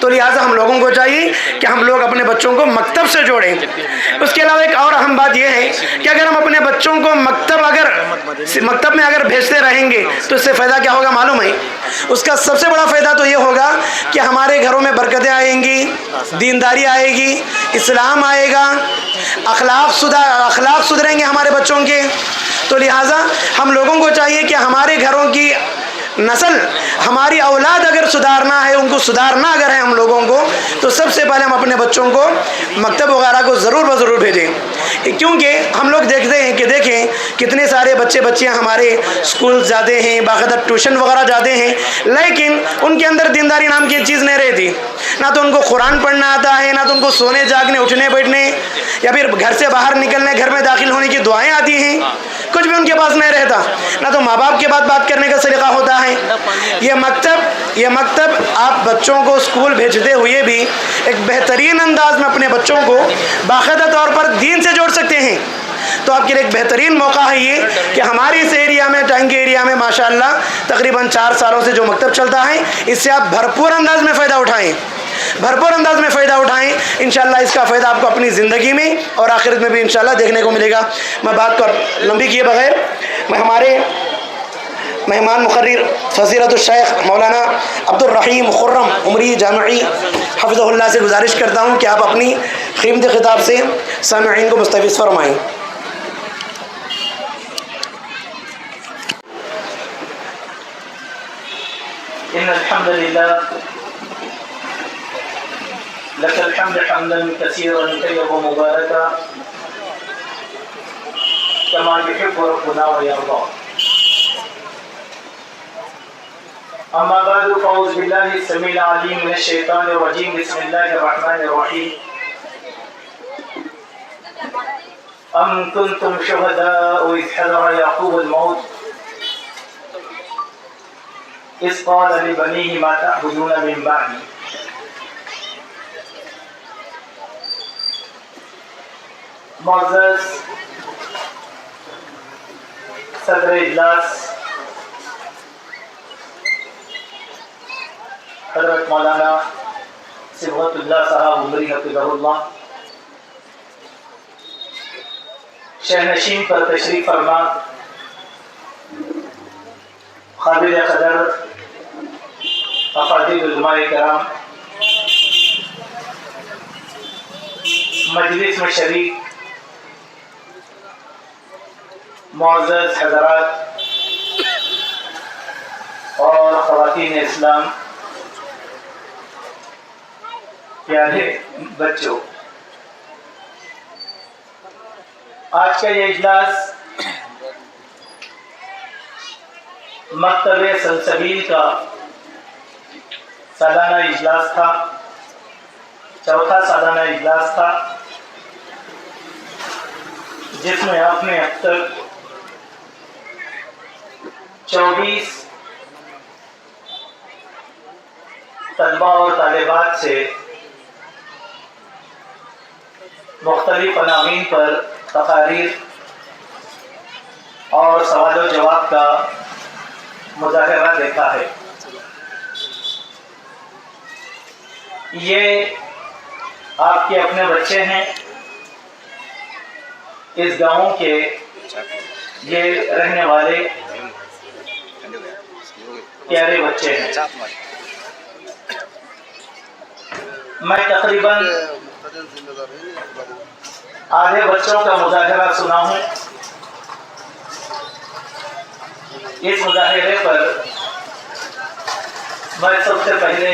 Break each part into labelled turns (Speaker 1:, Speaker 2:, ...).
Speaker 1: تو لہٰذا ہم لوگوں کو چاہیے کہ ہم لوگ اپنے بچوں کو مکتب سے جوڑیں۔ اس کے علاوہ ایک اور اہم بات یہ ہے کہ اگر ہم اپنے بچوں کو مکتب میں اگر بھیجتے رہیں گے تو اس سے فائدہ کیا ہوگا معلوم ہے؟ اس کا سب سے بڑا فائدہ تو یہ ہوگا کہ ہمارے گھروں میں برکتیں آئیں گی، دینداری آئے گی، اسلام آئے گا، اخلاق سدھریں گے ہمارے بچوں کے۔ تو لہٰذا ہم لوگوں کو چاہیے کہ ہمارے گھروں کی نسل، ہماری اولاد اگر سدھارنا ہے، ان کو سدھارنا اگر ہے ہم لوگوں کو، تو سب سے پہلے ہم اپنے بچوں کو مکتب وغیرہ کو ضرور بھیجیں۔ کیونکہ ہم لوگ دیکھتے ہیں کہ دیکھیں کتنے سارے بچیاں ہمارے اسکول جاتے ہیں، باقاعدہ ٹیوشن وغیرہ جاتے ہیں، لیکن ان کے اندر دینداری نام کی چیز نہیں رہتی۔ نہ تو ان کو قرآن پڑھنا آتا ہے، نہ تو ان کو سونے جاگنے اٹھنے بیٹھنے یا پھر گھر سے باہر نکلنے، گھر میں داخل ہونے کی دعائیں آتی ہیں، کچھ بھی ان کے پاس نہیں رہتا۔ نہ تو ماں باپ کے بات کرنے کا سلیقہ ہوتا ہے۔ یہ مکتب آپ بچوں کو اسکول بھیجتے ہوئے بھی ایک بہترین انداز میں اپنے بچوں کو باقاعدہ طور پر دین سے جوڑ سکتے ہیں۔ تو آپ کے لیے ایک بہترین موقع ہے یہ کہ ہماری اس ایریا میں، ٹانگی ایریا میں ماشاءاللہ تقریباً 4 سالوں سے جو مکتب چلتا ہے، اس سے آپ بھرپور انداز میں فائدہ اٹھائیں۔ انشاءاللہ اس کا فائدہ آپ کو اپنی زندگی میں اور آخرت میں بھی انشاءاللہ دیکھنے کو ملے گا۔ میں بات کو لمبی کیے بغیر میں ہمارے مہمان مقرر فضیلت الشیخ مولانا عبد الرحیم خرم عمری جامعی حفظہ اللہ سے گزارش کرتا ہوں کہ آپ اپنی قیمتی خطاب سے سامعین کو مستفیض فرمائیں۔
Speaker 2: ان الحمد لله لك الحمد حمدا كثيرا طيبا مباركا كما يحب ربنا ويرضى. اما بعد فاعوذ بالله السميع العليم من الشيطان الرجيم. بسم الله الرحمن الرحيم. ام كنتم شهداء اذ حضر يعقوب الموت اذ قال لبنيه ما تعبدون من بعدي. معزز صدر اجلاس حضرت مولانا صبغت اللہ صاحب عمری حفظہ اللہ، شہنشین پر تشریف فرما قابل قدر افاضل علماء کرام، مجلس میں شریک معزز حضرات اور خواتین اسلام، پیارے بچوں، آج کا یہ اجلاس مکتب سلسبیل کا سالانہ اجلاس تھا، چوتھا سالانہ اجلاس تھا، جس میں آپ نے اب تک 24 طلبہ اور طالبات سے مختلف عناوین پر تقاریر اور سوال و جواب کا مظاہرہ دیکھا ہے۔ یہ آپ کے اپنے بچے ہیں، اس گاؤں کے یہ رہنے والے پیارے بچے ہیں۔ میں تقریباً آدھے بچوں کا مظاہرہ سنا ہوں۔ اس مظاہرے پر میں سب سے پہلے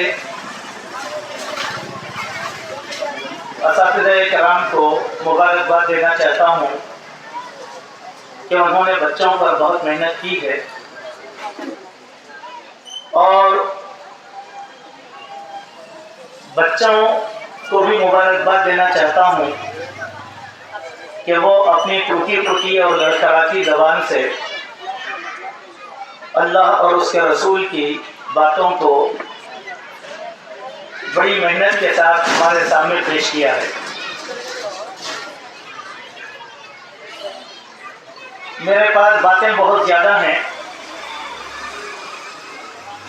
Speaker 2: اساتذہ کرام کو مبارکباد دینا چاہتا ہوں کہ انہوں نے بچوں پر بہت محنت کی ہے، اور بچوں کو بھی مبارکباد دینا چاہتا ہوں کہ وہ اپنی ٹوٹی اور لڑکھڑاتی زبان سے اللہ اور اس کے رسول کی باتوں کو بڑی محنت کے ساتھ ہمارے سامنے پیش کیا ہے۔ میرے پاس باتیں بہت زیادہ ہیں،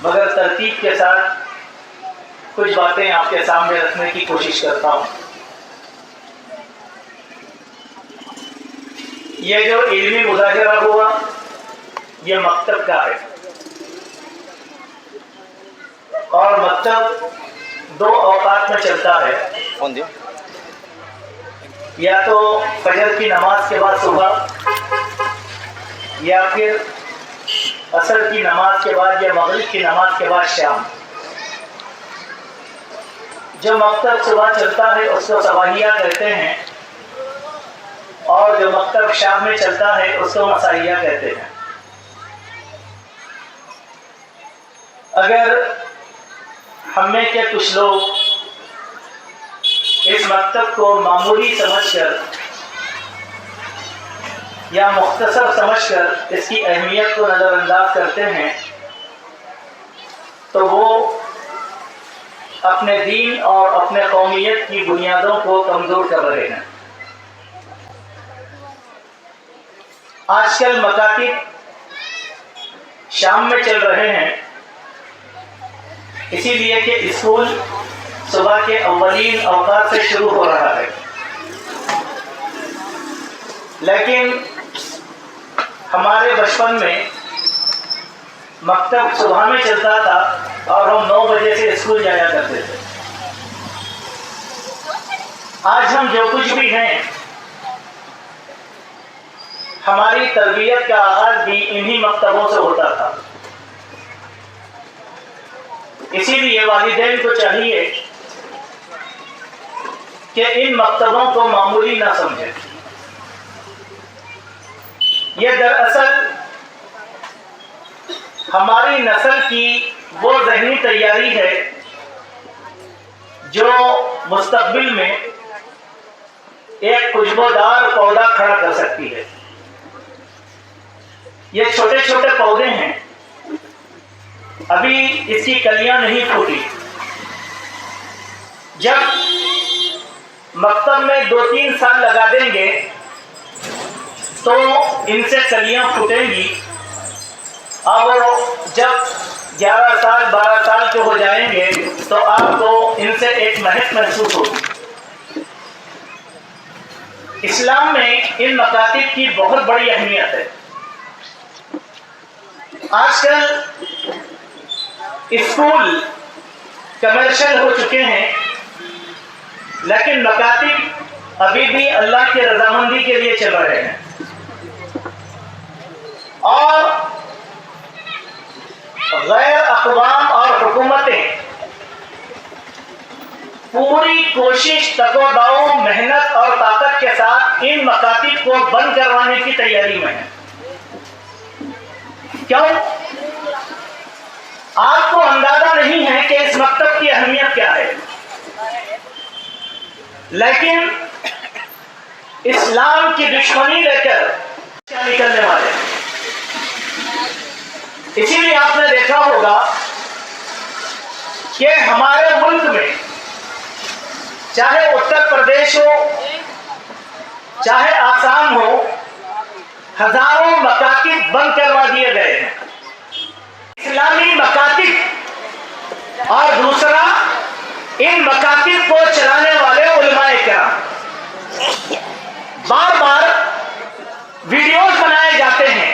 Speaker 2: مگر ترتیب کے ساتھ کچھ باتیں آپ کے سامنے رکھنے کی کوشش کرتا ہوں. یہ جو علمی مظاہرہ ہوا یہ مکتب کا ہے، اور مکتب دو اوقات میں چلتا ہے، یا تو فجر کی نماز کے بعد صبح، یا پھر عصر کی نماز کے بعد یا مغرب کی نماز کے بعد شام. جو مکتب صبح چلتا ہے اس کو صباحیہ کہتے ہیں، اور جو مکتب شام میں چلتا ہے اس کو مسائیہ کہتے ہیں. اگر ہم میں کے کچھ لوگ اس مکتب کو معمولی سمجھ کر یا مختصر سمجھ کر اس کی اہمیت کو نظر انداز کرتے ہیں تو وہ اپنے دین اور اپنے قومیت کی بنیادوں کو کمزور کر رہے ہیں. آج کل مکاتب شام میں چل رہے ہیں، اسی لیے کہ اسکول صبح کے اولین اوقات سے شروع ہو رہا ہے. لیکن ہمارے بچپن میں مکتب صبح میں چلتا تھا اور ہم 9 بجے سے اسکول جایا کرتے تھے. آج ہم جو کچھ بھی ہیں، ہماری تربیت کا آغاز بھی انہی مکتبوں سے ہوتا تھا. اسی لیے والدین کو چاہیے کہ ان مکتبوں کو معمولی نہ سمجھیں. یہ دراصل ہماری نسل کی وہ ذہنی تیاری ہے جو مستقبل میں ایک خوشبودار پودا کھڑا کر سکتی ہے. یہ چھوٹے چھوٹے پودے ہیں، ابھی اس کی کلیاں نہیں پھوٹی. جب مکتب میں 2-3 سال لگا دیں گے تو ان سے کلیاں پھوٹیں گی، اور جب 11 سال 12 سال کے ہو جائیں گے تو آپ کو ان سے ایک مہک محسوس ہوگی. اسلام میں ان مکاتب کی بہت بڑی اہمیت ہے. آج کل اسکول کمرشل ہو چکے ہیں، لیکن مکاتب ابھی بھی اللہ کی رضامندی کے لیے چل رہے ہیں. اور غیر اقوام اور حکومتیں پوری کوشش، تگوداؤ، محنت اور طاقت کے ساتھ ان مکاتب کو بند کروانے کی تیاری میں ہیں. کیوں؟ آپ کو اندازہ نہیں ہے کہ اس مکتب کی اہمیت کیا ہے، لیکن اسلام کی دشمنی لے کر کیا نکلنے والے. اسی لیے آپ نے دیکھا ہوگا کہ ہمارے ملک میں چاہے اتر پردیش ہو چاہے آسام ہو، ہزاروں مکاتب بند کروا دیے گئے ہیں. اسلامی مکاتب اور دوسرا ان مکاتب کو چلانے والے علماء کرام. بار بار ویڈیوز بنائے جاتے ہیں،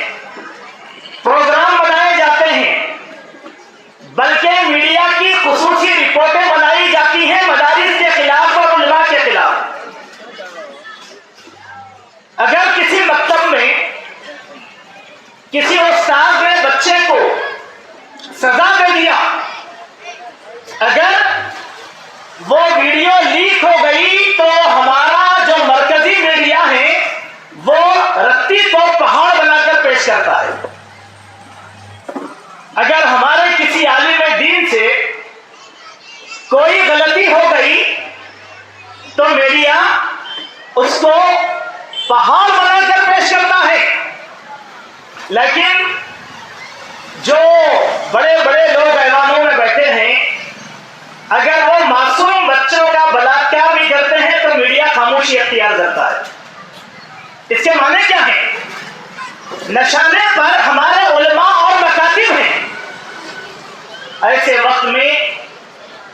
Speaker 2: پروگرام بنائے جاتے ہیں، بلکہ میڈیا کی خصوصی رپورٹیں بنائی جاتی ہیں مدارس کے خلاف اور علماء کے خلاف. اگر کسی مکتب میں کسی استاد نے بچے کو سزا دے دیا، اگر وہ ویڈیو لیک ہو گئی تو ہمارا جو مرکزی میڈیا ہے وہ رتی کو پہاڑ بنا کر پیش کرتا ہے. اگر ہمارے کسی عالم دین سے کوئی غلطی ہو گئی تو میڈیا اس کو پہاڑ بنا کر پیش کرتا ہے. لیکن جو بڑے بڑے لوگ ایوانوں میں بیٹھے ہیں، اگر وہ معصوم بچوں کا بلاತ್ಕಾರ بھی کرتے ہیں تو میڈیا خاموشی اختیار کرتا ہے. اس کے معنی کیا ہے؟ نشانے پر ہمارے علماء اور مکاتب ہیں. ایسے وقت میں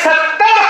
Speaker 2: 70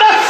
Speaker 2: 10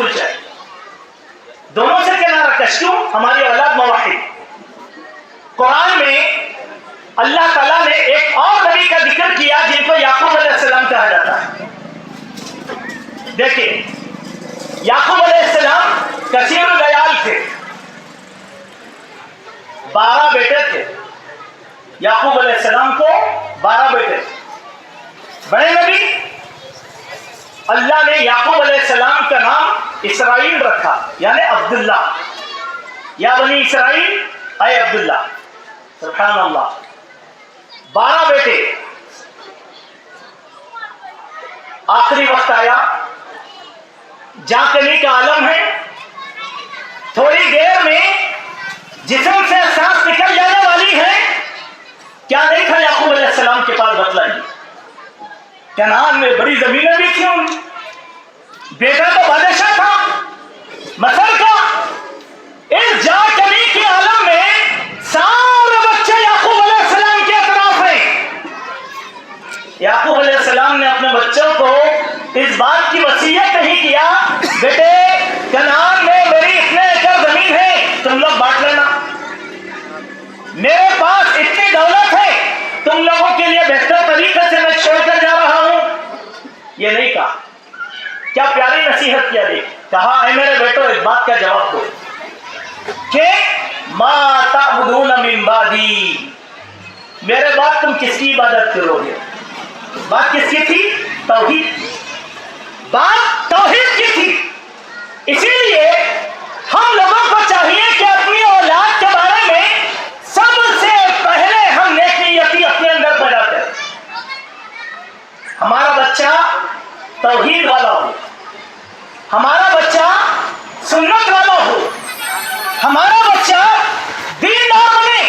Speaker 2: اسکول چاہیے. دونوں سے کنارہ کش. کیوں؟ ہماری اولاد مواحد. قرآن میں اللہ تعالیٰ نے ایک اور نبی کا ذکر کیا جن کو یعقوب علیہ السلام کہا جاتا ہے. دیکھیں یعقوب علیہ السلام کثیر العیال تھے. 12 بیٹے تھے. یعقوب علیہ السلام کو 12 بیٹے تھے. بڑے نبی اللہ نے یعقوب علیہ السلام کا نام اسرائیل رکھا, یعنی عبداللہ. یا بنی اسرائیل اے عبداللہ. سبحان اللہ. 12 بیٹے. آخری وقت آیا, جانکنی کا عالم ہے, تھوڑی دیر میں جسم سے سانس نکل جانے والی ہے. کیا نہیں تھا یعقوب علیہ السلام کے پاس بتلائیے. کنعان میں بڑی زمینیں بھی تھیں. ان بیٹا تو بادشاہ تھا مصر کا. اس جانکنی کے عالم میں سارے بچے یعقوب علیہ السلام کے اطراف ہیں. یعقوب علیہ السلام نے اپنے بچوں کو اس بات کی وصیت نہیں کیا بیٹے کنعان میں میری اتنے ایکڑ زمین ہے, تم لوگ بانٹ لینا. میرے پاس اتنی دولت ہے, تم لوگوں کے لیے بہتر طریقے سے میں چھوڑ کر جا رہا ہوں. یہ نہیں کہا. کیا پیاری نصیحت کیا دی. کہا اے میرے بیٹو اس بات کا جواب دو کہ ما تعبدون من بعدی, میرے بعد تم کس کی عبادت کرو گے. بات کس کی تھی؟ توحید. بات توحید کی تھی. اسی لیے ہم لوگوں کو چاہیے کہ اپنی اولاد کے بارے میں سب سے پہلے ہم نیک نیتی اپنے اندر پیدا کریں. ہمارا بچہ توحید والا ہو, ہمارا بچہ سنت والا ہو, ہمارا بچہ دیندار بنے.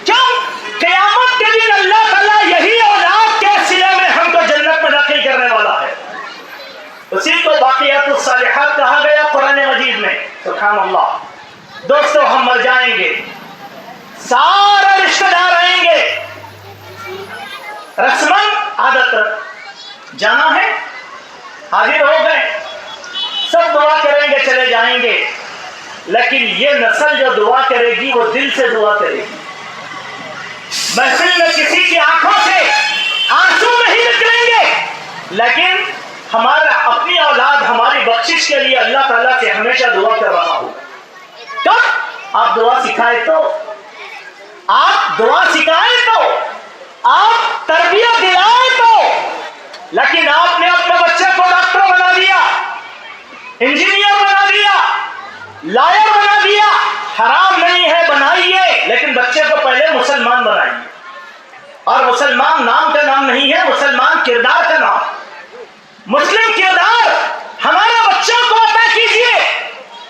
Speaker 2: کیوں؟ قیامت کے دن اللہ تعالیٰ یہی اولاد کے سلے میں ہم کو جنت میں داخل کرنے والا ہے. اسی کو باقیات الصالحات کہا گیا قرآن مجید میں. سبحان اللہ. دوستو ہم مر جائیں گے, سارے رشتہ دار آئیں گے, رسماً عادت جانا ہے, حاضر ہو گئے, سب دعا کریں گے چلے جائیں گے. لیکن یہ نسل جو دعا کرے گی وہ دل سے دعا کرے گی. محفل میں کسی کی آنکھوں سے آنسو نہیں نکلیں گے, لیکن ہمارا اپنی اولاد ہماری بخشش کے لیے اللہ تعالیٰ سے ہمیشہ دعا کر رہا ہو. کب آپ دعا سکھائے تو, آپ دعا سکھائے تو, آپ تربیت دلائے تو. لیکن آپ نے اپنے بچے کو ڈاکٹر بنا دیا, انجینئر بنا دیا, لائر بنا دیا. حرام نہیں ہے, بنائیے, لیکن بچے کو پہلے مسلمان بنائیے. اور مسلمان نام کا نام نہیں ہے, مسلمان کردار کا نام. مسلم کردار ہمارے بچوں کو عطا کیجیے.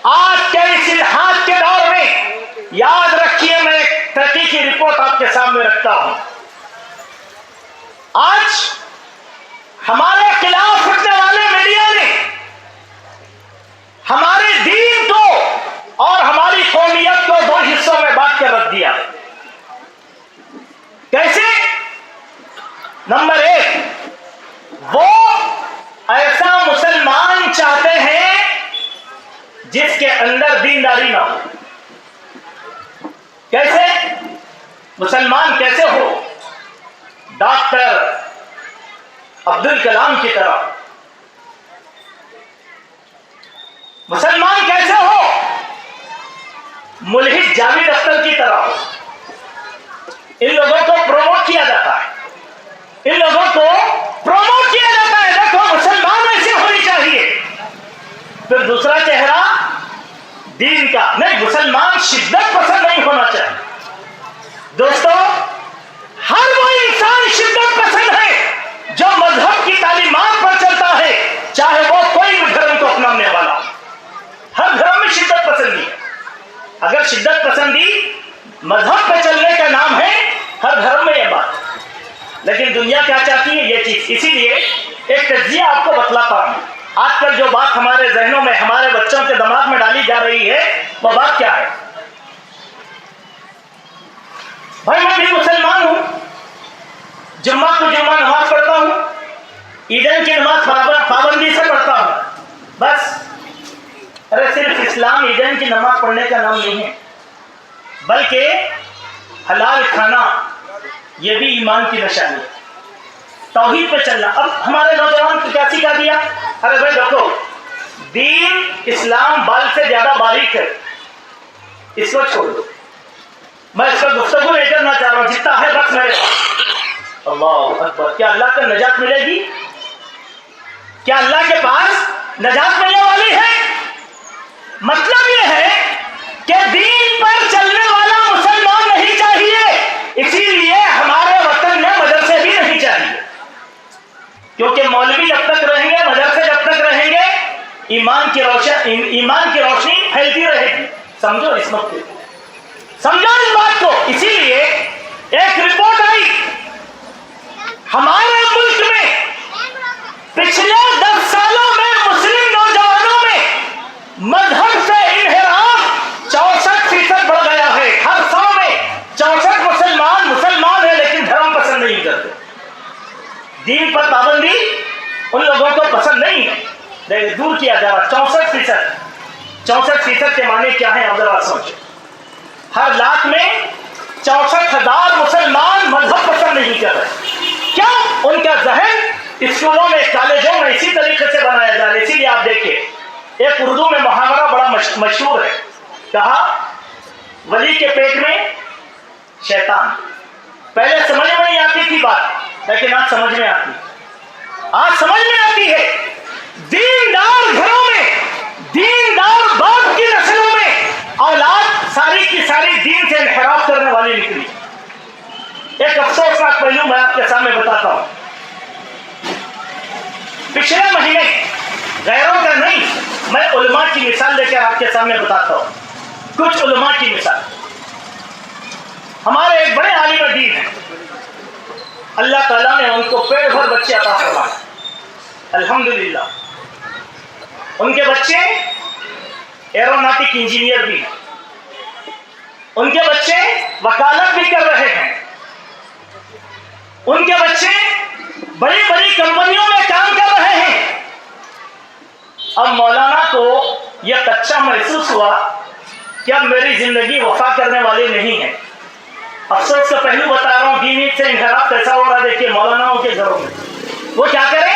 Speaker 2: آج کے اس الحاد کے دور میں یاد رکھیے, میں ایک تحقیقی رپورٹ آپ کے سامنے رکھتا ہوں. آج ہمارے خلاف اٹھنے والے میڈیا نے ہمارے دین کو اور ہماری قومیت کو 2 حصوں میں بانٹ کر رکھ دیا. کیسے؟ نمبر 1, وہ ایسا مسلمان چاہتے ہیں جس کے اندر دینداری نہ ہو. کیسے مسلمان کیسے ہو؟ ڈاکٹر عبد الکلام کی طرح. مسلمان کیسے ہو؟ ملحد جاوید اختر کی طرح. ان لوگوں کو پروموٹ کیا جاتا ہے, ان لوگوں کو پروموٹ کیا جاتا ہے. دیکھو مسلمان ایسے ہونی چاہیے. پھر دوسرا چہرہ دین کا. نہیں, مسلمان شدت پسند نہیں ہونا چاہیے. دوستو ہر وہ انسان شدت پسند ہے جو مذہب کی تعلیمات پر چلتا ہے, چاہے وہ کوئی بھی دھرم کو اپنانے والا ہو. ہر دھرم میں شدت پسندی ہے. اگر شدت پسندی مذہب پہ چلنے کا نام ہے, ہر دھرم میں یہ بات. لیکن دنیا کیا چاہتی ہے؟ یہ چیز. اسی لیے ایک تجزیہ آپ کو بتلاتا ہوں. آج کل جو بات ہمارے ذہنوں میں, ہمارے بچوں کے دماغ میں ڈالی جا رہی ہے, وہ بات کیا ہے؟ بھائی میں بھی مسلمان ہوں, جمعہ کو جمعہ نماز پڑھتا ہوں, عیدین کی نماز پابندی سے پڑھتا ہوں. بس اسلام عیدین کی نماز پڑھنے کا نام نہیں ہے، بلکہ حلال کھانا یہ بھی ایمان کی نشانی ہے، توحید پہ چلنا۔ اب ہمارے نوجوان کو کیا سکھا دیا؟ ارے بھائی دیکھو، دین اسلام بال سے زیادہ باریک ہے، اس کو چھوڑ دو۔ میں اس پر گفتگو نہیں کرنا چاہ رہا ہوں، جتنا ہے بس میرے پاس۔ اللہ اکبر! کیا اللہ کو نجات ملے گی؟ کیا اللہ کے پاس نجات ملنے والی ہے؟ مطلب یہ ہے کہ دین پر چلنے والا مسلمان نہیں چاہیے، اسی لیے ہمارے وطن میں مدرسے بھی نہیں چاہیے، کیونکہ مولوی جب تک رہیں گے، مدرسے جب تک رہیں گے، ایمان کی روشنی پھیلتی رہے گی۔ سمجھو اس نقطے کو، سمجھو اس بات کو۔ اسی لیے ایک رپورٹ آئی ہمارے ملک میں پچھلے 10 سالوں میں مسلم نوجوانوں میں مذہب سے انحراف 64% بڑھ گیا ہے۔ ہر 100 میں 64 مسلمان ہیں لیکن دھرم پسند نہیں کرتے، دین پر پابندی ان لوگوں کو پسند نہیں ہے، دور کیا جا رہا۔ 64% کے معنی کیا ہیں؟ اب ذرا سوچیں، ہر لاکھ میں 64,000 مسلمان مذہب پسند نہیں کر رہے۔ کیوں؟ ان کا ذہن اسکولوں میں، کالجوں میں اسی طریقے سے بنایا جا رہا ہے۔ اسی لیے آپ دیکھیں، ایک اردو میں محاورہ بڑا مشہور ہے، کہا ولی کے پیٹ میں شیطان۔ پہلے سمجھ میں نہیں آتی تھی بات، لیکن آج سمجھ میں آتی ہے، آج سمجھ میں آتی ہے۔ دیندار گھروں میں، دیندار باپ کی نسلوں میں اولاد ساری کی ساری دین سے انحراف کرنے والی نکلی۔ ایک افسوسناک پہلو میں آپ کے سامنے بتاتا ہوں۔ پچھلے مہینے، غیروں کا نہیں، میں علماء کی مثال لے کر آپ کے سامنے بتاتا ہوں، کچھ علماء کی مثال۔ ہمارے ایک بڑے عالم دین ہیں، اللہ تعالیٰ نے ان کو پیٹ بھر بچے عطا فرمائے، الحمدللہ۔ ان کے بچے ایروناٹک انجینئر بھی ہیں، ان کے بچے وکالت بھی کر رہے ہیں، ان کے بچے بڑی بڑی کمپنیوں میں کام کر رہے ہیں۔ اب مولانا کو یہ کچا محسوس ہوا کہ اب میری زندگی وفا کرنے والی نہیں ہے۔ افسوس کا پہلو بتا رہا ہوں، دین سے انحراف کیسا ہو رہا ہے دیکھیے مولاناؤں کے گھروں میں۔ وہ کیا کریں؟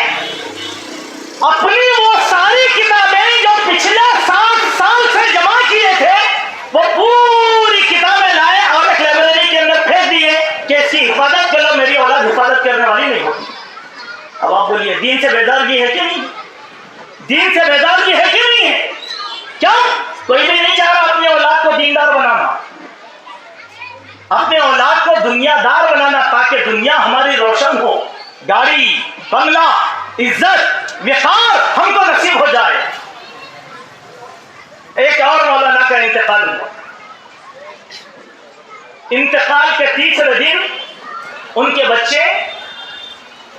Speaker 2: اپنی وہ ساری کتابیں جو پچھلے 60 سال سے جمع کیے تھے، وہ پوری کتابیں لائے اور ایک لائبریری کے اندر پھینک دیے کہ اس کی حفاظت کرو، میری اولاد حفاظت کرنے والی نہیں ہوتی۔ اب آپ بولیے، دین سے بیدارگی ہے کہ نہیں؟ دین سے بیدارگی ہے کہ نہیں ہے؟ کیا کوئی بھی نہیں چاہ رہا اپنی اولاد کو دیندار بنانا، اپنے اولاد کو دنیا دار بنانا، تاکہ دنیا ہماری روشن ہو، گاڑی، بنگلہ، عزت، وقار ہم کو نصیب ہو جائے۔ ایک اور مولانا کا انتقال ہوا، انتقال کے تیسرے دن ان کے بچے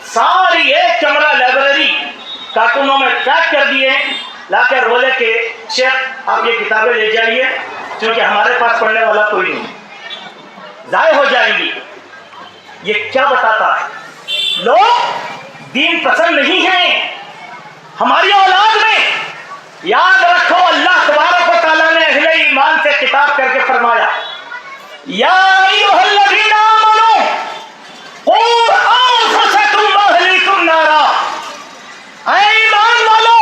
Speaker 2: ساری ایک کمرہ لائبریری کارٹونوں میں پیک کر دیے، لا کر بولے کہ شیخ آپ یہ کتابیں لے جائیے، کیونکہ ہمارے پاس پڑھنے والا کوئی نہیں، ضائع ہو جائیں گی۔ یہ کیا بتاتا ہے؟ لوگ دین پسند نہیں ہیں ہماری اولاد میں۔ یاد رکھو، اللہ تبارک و تعالیٰ نے اہل ایمان سے خطاب کر کے فرمایا، یا ایھا الذین آمنوا قوا انفسکم واہلیکم نارا، اے ایمان والو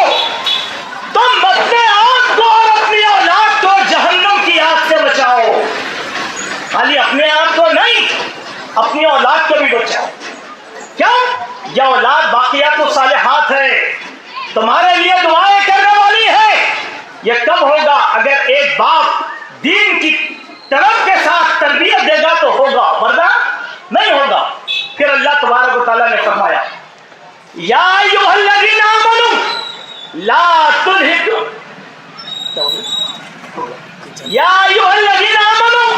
Speaker 2: تم اپنے آپ کو اور اپنی اولاد کو جہنم کی آگ سے بچاؤ۔ خالی اپنے آپ کو نہیں، اپنی اولاد کو بھی بچاؤ۔ کیا؟ یہ اولاد باقیات الصالحات ہے، تمہارے لیے دعائیں کرنے والی ہے۔ یہ کب ہوگا؟ اگر ایک باپ دین کی طرف کے ساتھ تربیت دے گا تو ہوگا، ورنہ نہیں ہوگا۔ پھر اللہ تبارک و تعالیٰ نے فرمایا، یا ایھا الذین آمنوا لا تلہکم، یا ایھا الذین آمنوا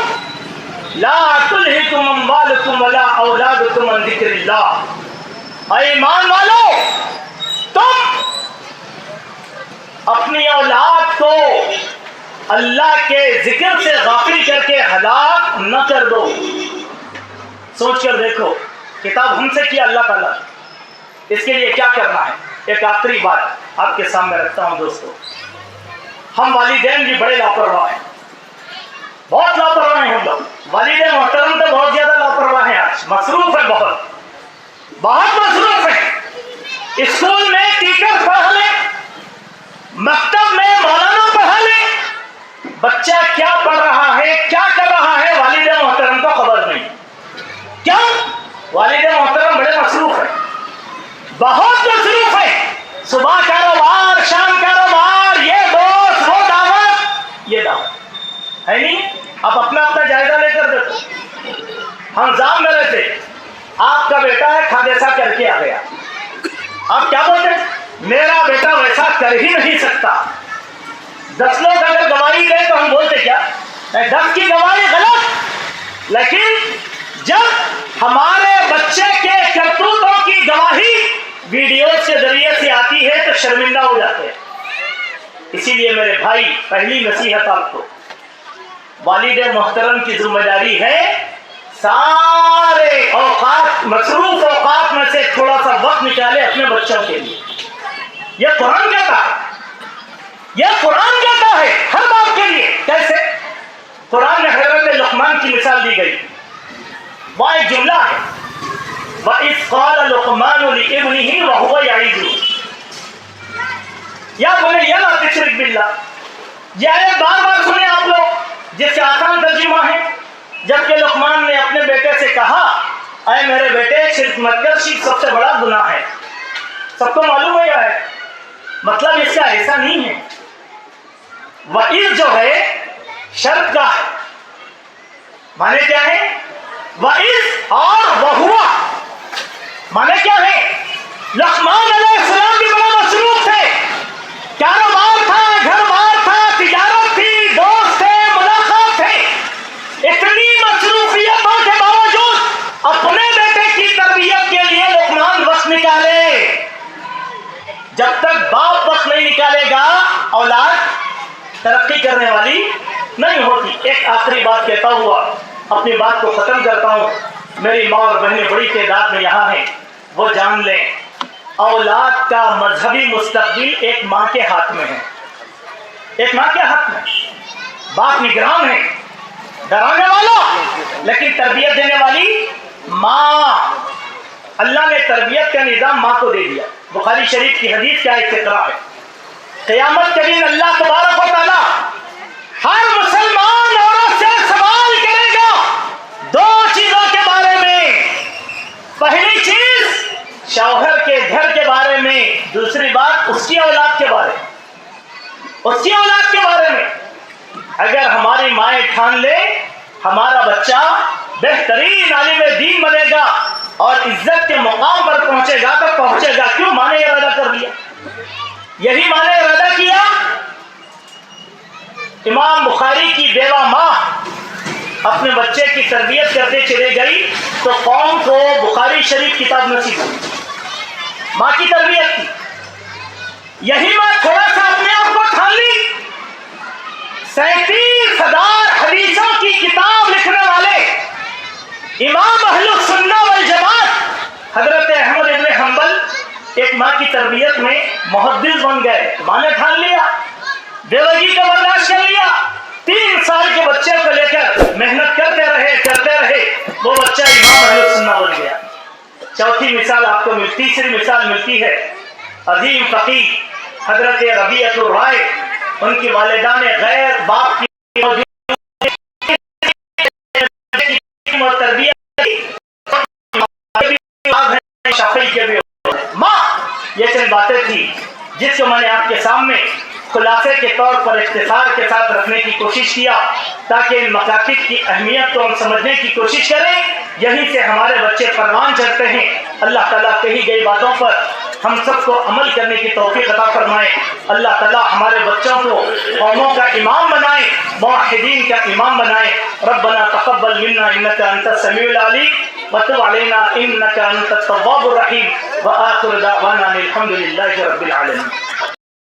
Speaker 2: لا تلہکم اموالکم ولا اولادکم عن ذکر اللہ۔ اے ایمان والو، تم اپنی اولاد کو اللہ کے ذکر سے غافل کر کے ہلاک نہ کر دو۔ سوچ کر دیکھو، کتاب ہم سے کیا اللہ تعالیٰ، اس کے لیے کیا کرنا ہے؟ ایک آخری بات آپ کے سامنے رکھتا ہوں دوستو، ہم والدین بھی بڑے لاپرواہ ہیں، بہت لاپرواہ ہیں ہم لوگ. والدین محترم تو بہت زیادہ لاپرواہ ہیں، آج مصروف ہے، بہت مصروف ہے. اسکول میں ٹیچر پڑھا لے، مکتب میں مولانا پڑھا لے، بچہ کیا پڑھ رہا ہے، کیا کر رہا ہے، والدین محترم کو خبر نہیں. کیوں؟ والدین محترم بڑے مصروف ہیں، بہت مصروف ہے. صبح کاروبار، شام کاروبار، یہ دوست، وہ دعوت، یہ دعوت ہے نہیں. آپ اپنا جائزہ لے کر دیکھو. ہم جام میں رہتے، آپ کا بیٹا ہے حادثہ کر کے آ گیا، آپ کیا بولتے ہیں؟ میرا بیٹا ویسا کر ہی نہیں سکتا. 10 لوگ اگر گواہی دے تو ہم بولتے کیا 10 کی گواہی غلط. لیکن جب ہمارے بچے کے کرتوتوں کی گواہی ویڈیوز کے ذریعے سے آتی ہے تو شرمندہ ہو جاتے ہیں. اسی لیے میرے بھائی، پہلی نصیحت آپ کو، والد محترم کی ذمہ داری ہے سارے اوقات، مصروف اوقات میں سے تھوڑا سا وقت نکالے اپنے بچوں کے لیے. یہ قرآن کہتا ہے، یہ قرآن کہتا ہے ہر باپ کے لیے. کیسے؟ قرآن میں حضرت لقمان کی مثال دی گئی. وہ ایک جملہ ہے، وَإِذْ قَالَ لُقْمَانُ لِابْنِهِ وَهُوَ يَعِظُهُ یا بنی لَا تُشْرِكْ بِاللَّهِ. یہ آیت بار بار سنے آپ لوگ، جس کا آسان ترجمہ ہے، جبکہ لقمان نے اپنے بیٹے سے کہا اے میرے بیٹے شرک مت کر، شرک سب سے بڑا گناہ ہے. سب کو معلوم ہے، مطلب اس کا ایسا نہیں ہے. وَإِذْ جو ہے شرط کا ہے، معنی کیا ہے؟ وَإِذْ اور وَهُوَ معنی کیا ہے؟ لقمان علیہ السلام بھی بڑا مصروف تھے، کاروبار تھا، گھر بار تھا، تجارت تھی، دوست تھے، ملاقات تھے. اتنی مصروفیتوں کے باوجود اپنے بیٹے کی تربیت کے لیے لقمان وقت نکالے. جب تک باپ وقت نہیں نکالے گا اولاد ترقی کرنے والی نہیں ہوتی. ایک آخری بات کہتا ہوا اپنی بات کو ختم کرتا ہوں. میری ماں اور بہنیں بڑی تعداد میں یہاں ہیں، وہ جان لیں اولاد کا مذہبی مستقبل ایک ماں کے ہاتھ میں ہے. ایک ماں کے ہاتھ میں. باپ نگران ہے، ڈرانے والا، لیکن تربیت دینے والی ماں. اللہ نے تربیت کا نظام ماں کو دے دیا. بخاری شریف کی حدیث کا ایک فقرہ ہے، قیامت کے دن اللہ تبارک و تعالیٰ ہر مسلمان عورت سے سوال کرے گا 2 چیزوں کے بارے میں. پہلی چیز شوہر کے گھر کے بارے میں، دوسری بات اس کی اولاد کے بارے میں. اس کی اولاد کے بارے میں اگر ہماری مائیں ٹھان لے ہمارا بچہ بہترین عالم دین بنے گا اور عزت کے مقام پر پہنچے گا تو پہنچے گا. کیوں؟ ماں نے ارادہ کر لیا. یہی ماں نے ارادہ کیا. امام بخاری کی بیوہ ماں اپنے بچے کی تربیت کرتے چلے گئی تو قوم کو بخاری شریف کتاب نصیب ہوئی. ماں کی تربیت کی. یہی ماں تھوڑا سا اپنے آپ کو ٹھان لی. 37,000 حدیثوں کی کتاب لکھنے والے امام اہل السنہ والجماعت حضرت احمد ابن حنبل ایک ماں کی تربیت میں محدث بن گئے. ماں نے ٹھان لیا، بیوگی کا برداشت کر لیا. 3 سال کے بچے کو لے کر محنت کرتے رہے وہ بچہ امام اہل السنہ بن گیا. چوتھی مثال آپ کو تیسری مثال ملتی ہے عظیم فقیہ حضرت ربیعۃ الرائے. ان کی والدہ نے غیر باپ کی تربیت ماں. یہ چند باتیں تھی جس کو میں نے آپ کے سامنے خلاصے کے طور پر اختصار کے ساتھ رکھنے کی کوشش کیا تاکہ ان مقاصد کی اہمیت کو ہم سمجھنے کی کوشش کریں. یہیں سے ہمارے بچے پروان چڑھتے ہیں. اللہ تعالیٰ کہی گئی باتوں پر ہم سب کو عمل کرنے کی توفیق عطا فرمائے. اللہ تعالیٰ ہمارے بچوں کو قوموں کا امام بنائے، موحدین کا امام بنائے. ربنا تقبل منا انك انت السميع العليم وتب علينا انك انت التواب الرحيم وآخر دعوانا الحمد لله رب العالمين.